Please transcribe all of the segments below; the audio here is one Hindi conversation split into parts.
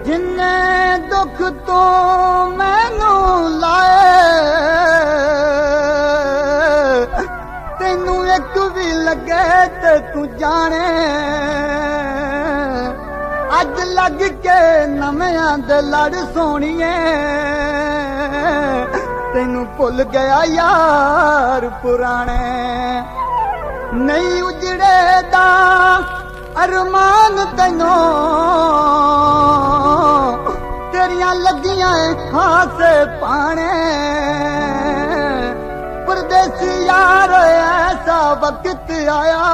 जिन्ने दुख तो मैनू लाए तेनू एक भी लगे ते तू जाने अज लग के नमियां दे लड़ सोनिए तेनू भुल गया यार पुराने नहीं उजड़े दा अरमान तैनू तेरियां लगियां खास पाने परदेसी यार ऐसा वक्त आया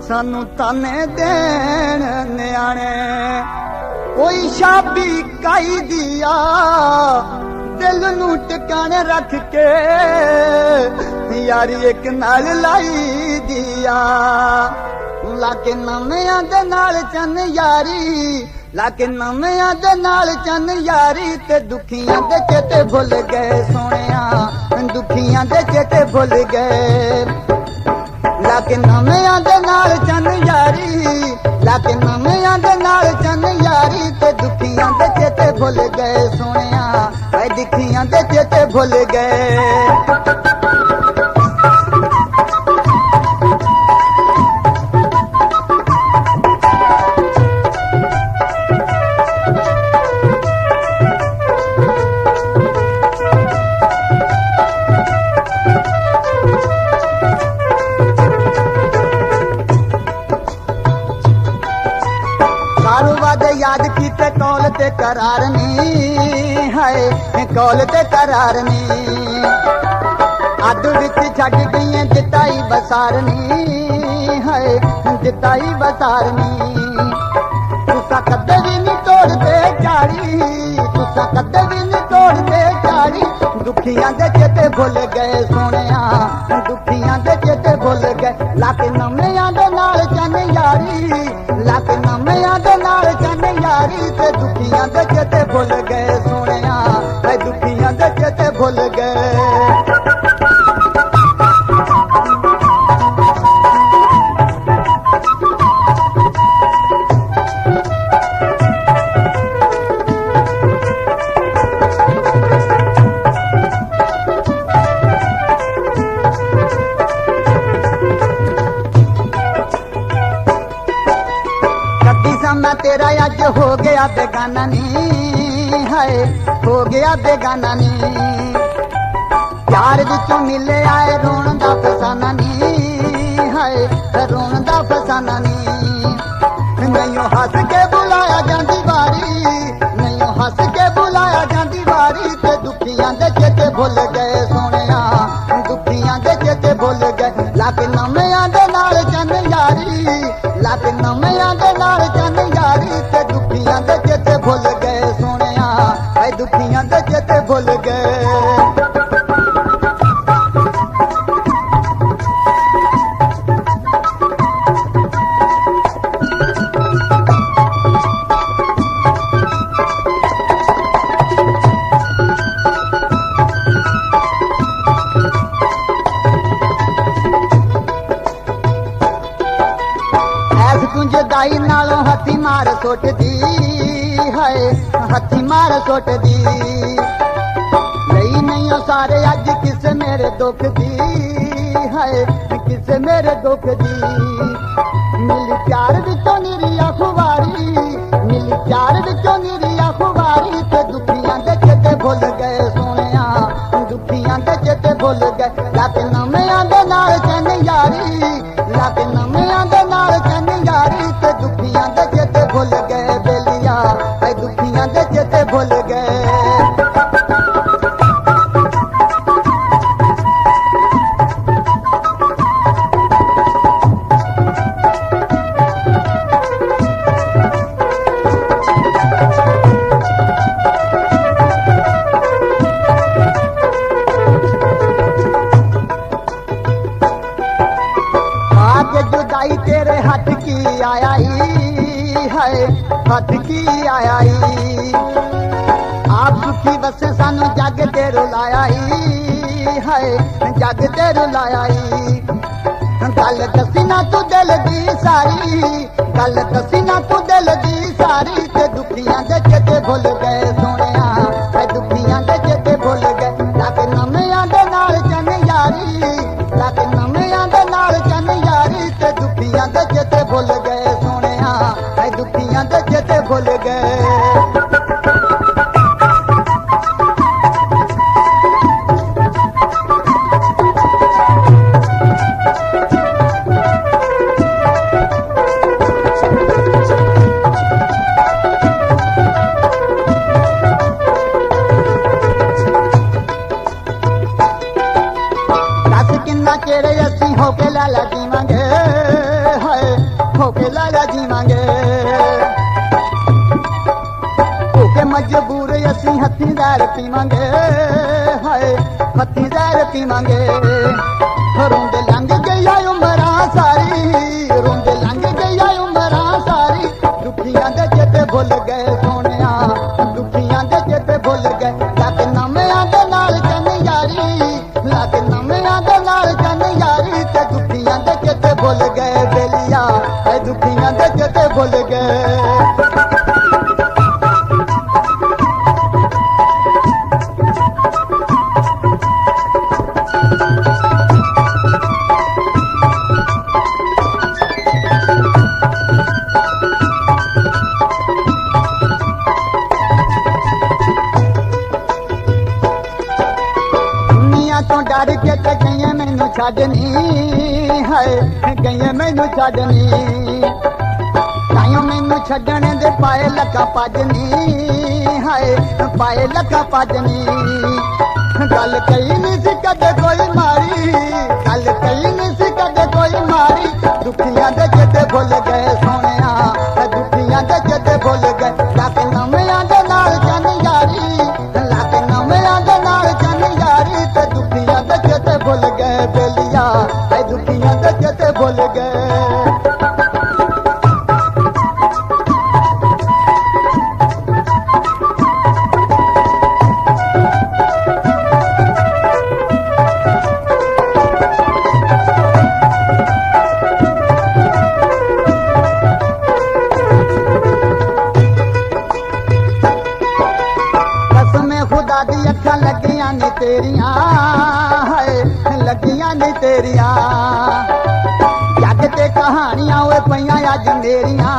सानू ताने देन न्याणे कोई शाबी काई दिया दिल नू टिकाने रख के यारी एक नाल लाई दिया लाके नमियां दे नाल चन यारी लाके नमियां दे नाल चन यारी ते दुखियां दे चेते भुल गए सोनिया दुखियां दे चेते भुल गए लाके नमियां दे नाल चन यारी लाके नमियां दे नाल चन यारी ते दुखियां दे चेते भुल गए सोनिया ऐ दुखियां दे चेते भुल गए याद कीते कौल ते करार नी है कौल ते करार नी अद विच छड़ गई जिताई बसार नी है जिताई बसार नी तुसा कदे भी नहीं तोड़ते झाड़ी तुसा कदे भी नहीं तोड़ते झाड़ी दुखियां दे चेते भुल गए सोनिया दुखियां दे चेते भुल गए लाके नमियां दे नाल चन यारी लाके नमियां दे नाल चन यारी ते दुखियां दे चेते भुल गए सोनिया ऐ दुखियां दे चेते भुल गए मैं तेरा अज हो गया बेगाना नी है हो गया बेगाना नी प्यार विचों मिले आए रोन दा फसाना नी है रोन दा फसाना नी नहीं हस के बुलाया जांदी वारी नहीं हस के बुलाया जांदी वारी ते दुखियां दे चेते भुल गए सोनिया दुखियां दे चेते भुल गए लाके नमियां दे नाल चन यारी लाके नमियां दे नाल चन यारी ते दुखियां दे चेते भुल गए सोनिया ऐ दुखियां दे चेते भुल गए जुदाई नालों हथी मार सुट दी है हथी मार सुट दी नहीं नहीं सारे अज किस मेरे दुख दी है किस मेरे दुख दी मिली प्यार विचों निरी अखबारी मिली प्यार विचों निरी अखबारी ते दुखियां दे चेते भुल गए सोनिया दुखियां दे चेते भुल गए लाके नमियां दे नाल चन यारी लाके नमियां दे नाल चन यारी ते दुखियां दे चेते भुल गए बेलिया ऐ दुखियां दे चेते भुल गए जुदाई तेरे हथ की आयाई है हथ की आयाई आप सुखी बसे सानू जग ते रुलायाई है जग ते रुलायाई गल दसी ना तू दिल दी सारी गल दसी ना तू दिल दी सारी दुखियां दे चेते भुल गए। चेरे असी होके लाला जीवांगे, हाय होके लाला जीवांगे। होके मजबूर असी हथीदार पीवांगे, हाय हथीदार पीवांगे। रोंदे लंघ गई उमरा सारी, रोंदे लंघ गई उमरा सारी। दुखियां दे चेते भुल गए सोनिया, दुखियां दे चेते भुल गए। लग नमियां दे नाल चन यारी, लग नमियां दे नाल चन यारी। ते दुखियां दे चेते भुल गए बेलिया, दुखियां दे चेते भुल गए। तो डर के ते गई मैनू छड्डनी, हाय गई मैनू छड्डनी। ताइयों मैनू छड्डने दे पाए लक्का भजनी, हाय पाए लक्का भजनी। गल कही नहीं सी कदे कोई मारी, गल कही नहीं सी कदे कोई मारी। दुखियां दे चेते भुल गए सोनिया, दुखियां दे चेते भुल गए। लक नमियां दे नाल चन यारी, लक नमियां दे नाल चन यारी। ते दुखियां दे चेते भुल गए बेलिया, दुखियां दे चेते भुल गए। अखा लगियां नी तेरिया, हाय लगियां नी तेरिया। जग ते कहानियां ओए पईयां अज मेरिया,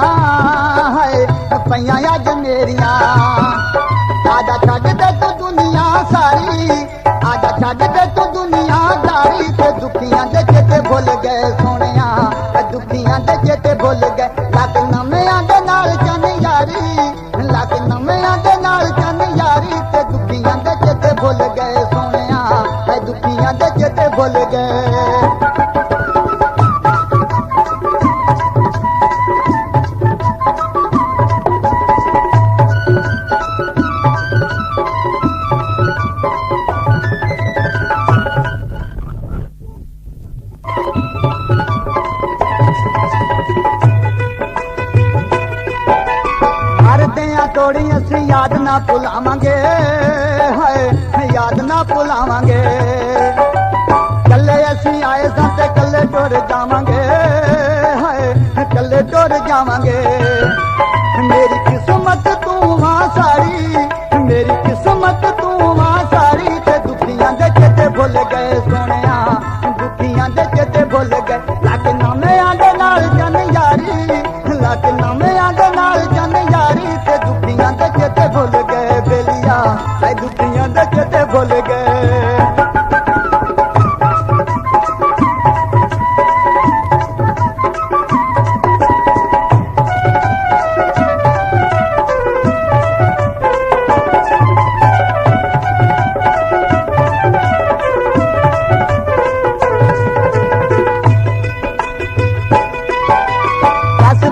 हाय पईयां अज मेरिया। आजा छड्ड दे तू दुनिया सारी, आजा छड्ड दे तू दुनिया सारी। ते दुखियां दे चेते भुल गए सोनिया, दुखियां दे चेते भुल गए। लग नमियां दे नाल चन यारी, लग नमियां दे नाल चन यारी। ते दुखियां दे चेते भुल गए सोनिया, दुखियां दे चेते भुल गए। तोड़ी असी याद ना भुलावांगे, हाय याद ना भुलावांगे। कल्ले असी आए सां ते कल्ले टुर जावांगे, हाय कल्ले टुर जावांगे। मेरी किस्मत तू मां सारी, मेरी किस्मत तू मां सारी। ते दुखियां दे चेते भुल गए सोनिया, दुखियां दे चेते भुल गए। लग नमियां दे नाल चन यारी, लग नमियां दे नाल चन यारी। ते दुखियां दे चेते भुल गए बेलिया, दुखियां दे चेते भुल गए।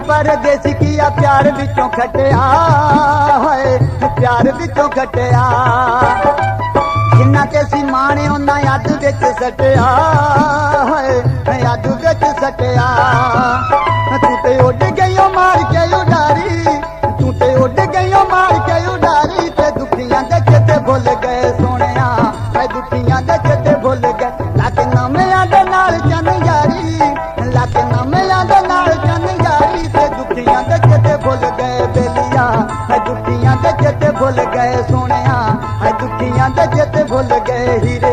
परदेसी किया प्यार विचों खटिया, हाय प्यार विचों खटिया। जिन्ना ते सी माने उन्ना याद विच सटिया, हाय याद विच सटिया। तू ते उड़ गईओ मार के उडारी, तू ते उड़ गईओ मार के उडारी। ते दुखियां दे चेते भुल गए सोनिया, दुखियां दे चेते भुल गए। लग नमियां दे नाल चन यारी, लग नमियां दे नाल चन यारी। ते दुखियां दे चेते भुल गए बेलिया, दुखियां दे चेते भुल गए सोनिया, दुखियां दे चेते भुल गए हीरे।